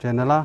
channel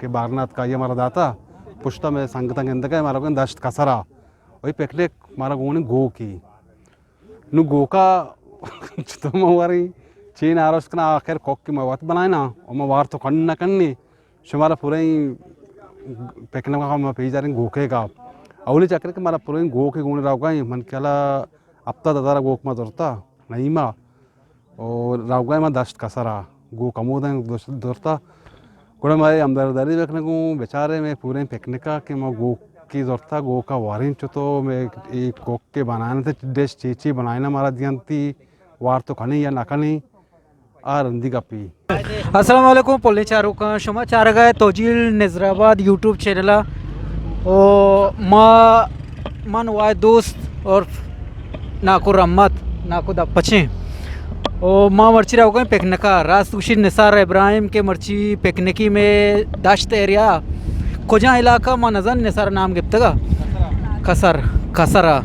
के बारनाथ का ये हमारा दाता पुष्टा में संगता के अंदर का हमारा को दश्त कसरा वही पिकनिक हमारा गोने गो की नु गो का तो हमारी चीन आरोस का आखिर कोक की मवात बनाए ना और मवार तो करना करनी शुमारा पूरे ही पिकनिक का हम पेज आ रहे गोके का अवली चक्कर के हमारा पूरे गो के गुण राव का मन केला अब तो दादा गोक में दौड़ता नहीं माँ और राव का मैं दश्त कसरा गो कमोदा दौड़ता कोड़ा हमारे अमदारदारी रखने को बेचारे में पूरे पिकनिक का कि मैं गो की दौड़ता गो का वारिन चो तो मैं एक कोक के बनाने थे डिश चीची बनाए ना हमारा दियंती वार तो खानी या ना खानी आ रंदी का पी अस्सलाम वालेकुम पोले चारों का शुमा चार गए तोजील नजराबाद यूट्यूब चैनल और मन वाय दोस्त और नाको रहमत नाको दा पचे और माँ मर्ची रहो गए पिकनिका रास उशी निसार इब्राहिम के मर्ची पिकनिकी में दाश्त एरिया खोजा इलाका माँ नजन निसार नाम गिफ्तगा कसरा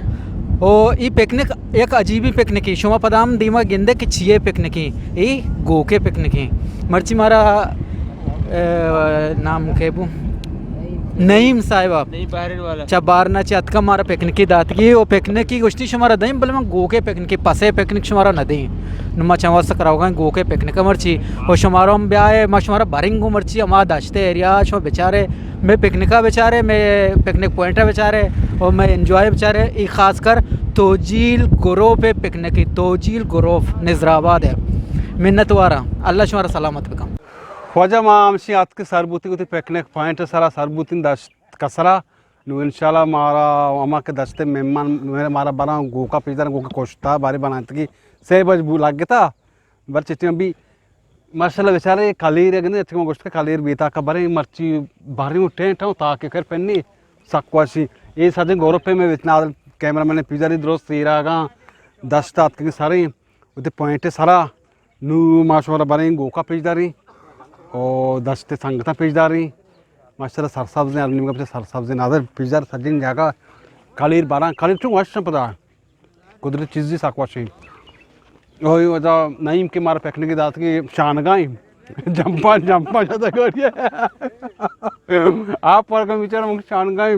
ओ ये पिकनिक एक अजीबी पिकनिकी शुमा पदाम दीमा गिंदे की छिए पिकनिकी ये गोके पिकनिकी मर्ची मारा नाम केबू नईम साहिबा चबारना चतका मारा पिकनिकी दातगी ओ पिकनिकी गोश्ती शुमारा दईम बल में गोके पिकनिकी पसे पिकनिक शुमारा नदी नुमा चवास कराओगा गोके पिकनिक मर्ची और शुमारा हम ब्याह मा शुमारा बारिंगो मर्ची अमा दाश्ते एरिया शो बेचारे मैं पिकनिका बेचारे मैं पिकनिक पॉइंटा बेचारे और मैं एंजॉय बेचारे ये खासकर तोजील गुरो पे पिकनिकी तोजील गुरोफ नजराबाद है मिन्नत वारा अल्लाह शुमारा सलामत बेकम ख्वाजा माँ आमशी आज के सरबूती को पिकनिक पॉइंट सारा सरबूती दश्त कसरा नु इंशाल्लाह मारा अमा के दस्ते मेहमान मेरे मारा बना गो का पिज़्ज़ा गो का कोश्ता बारी बनाते की से बज बू लग गया बर चिट्ठी अभी माशाल्लाह बेचारे कालीर है अच्छे में गोश्त का कालीर बीता का बरे मर्ची बाहरी टेंट हूँ ताकि कर पहनी सक्वाशी ये साजे गौरव पे में इतना कैमरा मैंने पिज़्ज़ा दी दोस्त तीरा गा दस्त आत के सारे उधर पॉइंट सारा नु माशा बरे गो का पिज़्ज़ा रही और दस्ते संगता पिज़्ज़ारी माशाल्लाह सरसब्ज़ ने अरनिम का सरसब्ज़ ने आदर पिज़्ज़ा सजिन जागा कालीर बारा कालीर चुंग वाश पता कुदरत चीज़ साकवाशी वही वजह नईम के मार फेंकने की दात की शानगाई जंपा जंपा ज़्यादा करिए आप पर का विचार मुझे शानगाई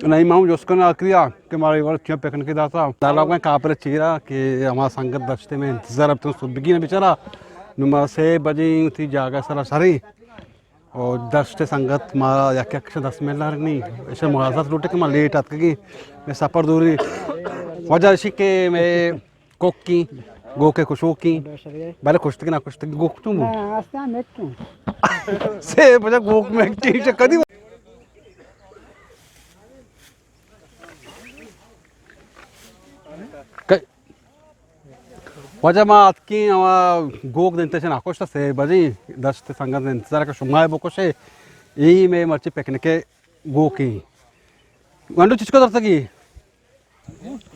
नहीं माऊँ जोस्को ने आक्रिया कि हमारे वाले क्यों फेंकने की दाता दालाव का कापर चीरा कि हमारा संगत दस्ते में इंतज़ार अब तो सुबह ने बेचारा नुमा से बजे थी जागा सारा सारी और दस्ते संगत मारा या क्या कुछ 10 मिनट नहीं ऐसे मुहासत लूटे कि मैं लेट आते कि मैं सफ़र दूरी वजह इसी के मैं कोक की गो के खुशो की पहले खुश की ना खुश की गो तुम से बजा गोक में चीज़ कदी वजह माँ आज की गोक देते हैं नाकोश से बजी दस्त संगत इंतजार का शुमाए बोकोश है यही में मर्ची पिकनिक के गो की वंडू चिचको दर्द की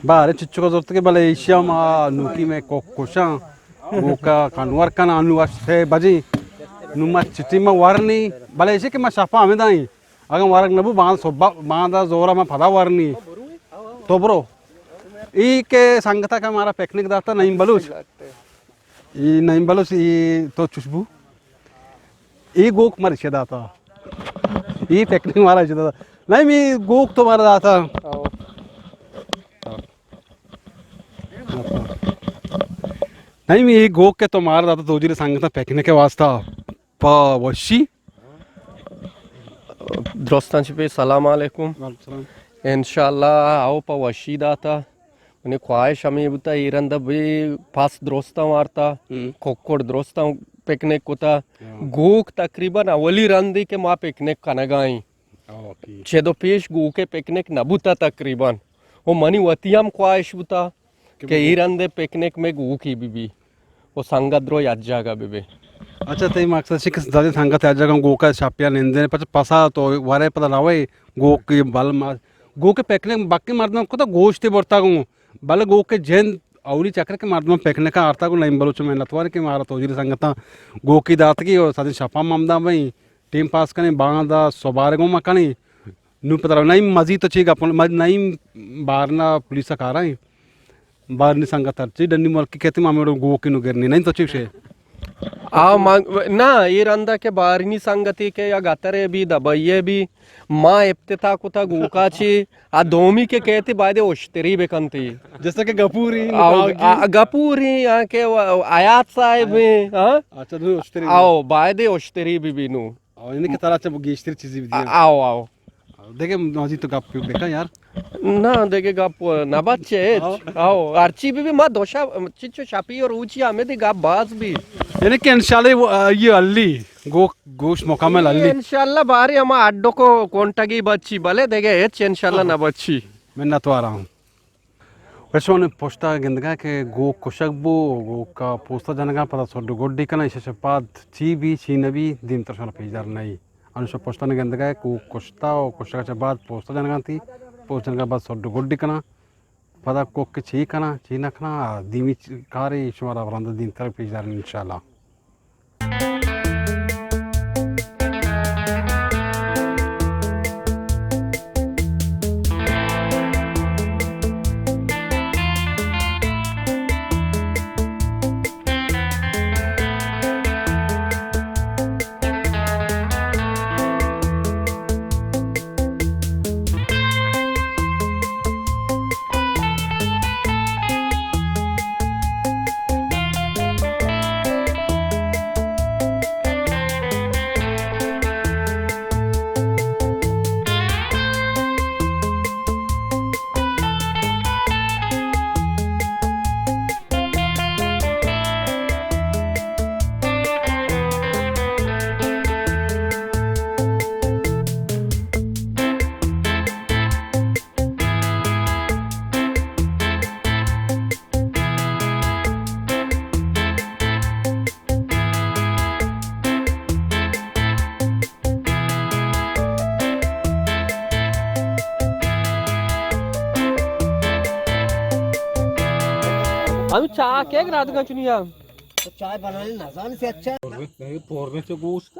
बारे चिचको दर्द के भले एशिया माँ नूकी में कोशा गो का कानवर का नानुआ से बजी नुमा चिट्ठी में वारनी भले ऐसे कि मैं शाफा हमें दाई अगर वारक नबू बांध सोबा बांधा जोरा में फदा वारनी तो ब्रो ई के संगता का हमारा पिकनिक दाता नईम बलूच ई नईम बलूच ई तो चुशबू ई गोक मर छे दाता ई पिकनिक हमारा छे दाता नहीं मी गोक तो मारा दाता नहीं मी गोक के तो मारा दाता तो जी संगता पिकनिक के वास्ता पा वशी दोस्तांची पे सलाम अलैकुम इंशाल्लाह आओ पा वशी दाता उन्हें ख्वाहिश हमें बुता ईरंदा भी पास दोस्ता मारता कोकोड़ दोस्ता पिकनिक कोता गोक तकरीबन अवली रंदी के माँ पिकनिक कनगाई छेदो पेश गो के पिकनिक नबुता तकरीबन वो मनी वतियम ख्वाहिश बुता के ईरंदे पिकनिक में गो की बीबी वो संगत द्रो याद जागा बीबी अच्छा ते मकसद से किस ज़्यादा संगत याद जागा गो का छापिया लेंदे पर पसा तो वारे पता लावे गो की बल मार गो के पिकनिक बाकी मर्दों को तो गोश्त बढ़ता गो बल गो के जैन औली चक्र के मार्दम पेकने का आरता को नहीं बलोच में लतवार के मारा तोजिल संगता गो की दात की और साथ शपा ममदा भाई टीम पास कने बांदा सोबारे गो मकनी नु पता नहीं मजी तो चीज अपन नहीं बारना पुलिस का रहा है बारनी संगत ची डंडी मल की कहते मामे गो की नु गिरनी नहीं तो चीज से ना ये रंदा के बारनी संगति के या गतरे भी दबइये भी माँ इब्तिता कुता गुकाची आ दोमी के कहते बायदे ओश्तरी बेकंती जैसे कि गपूरी गपूरी के आयात साहिब हाँ अच्छा नु उस्त्री आओ बायदे ओश्तरी भी बीनू और इनके तरह से गेस्टर चीजें भी दी आओ आओ देखे मजी तो गप बेका यार ना देखे गप ना बच्चे आओ अर्ची भी माँ दोशा चिच्चो शापी और ऊंची हमें दी गप बाज भी यानी कि इंशाल्लाह ये अल्ली गोश मुकामल अल्ली इंशाल्लाह बारी हम अड्डो को कोंटगी बच्ची भले देखे एच इंशाल्लाह ना बच्ची मैं ना तो आ रहा हूँ वैसे उन्हें पोस्टा गिंदगा के गो कुशकबो गो का पोस्टा जनगा पता सोडो गोड्डी कना इसे पाद ची भी ची नबी दिन तरह पेजार नहीं अनुष्का पोस्टा ने गिंदगा को कुश्ता और कुश्ता के बाद पोस्टा जनगा थी पोस्टा जनगा बाद सोडो गोड्डी कना पता को के ची कना ची नखना दीमी कारे शुमारा वरंदा दिन तरह पेजार इंशाल्लाह हम चाय के रात का चुनिया तो चाय बनाने ना जाने से अच्छा तोरने से गोश्त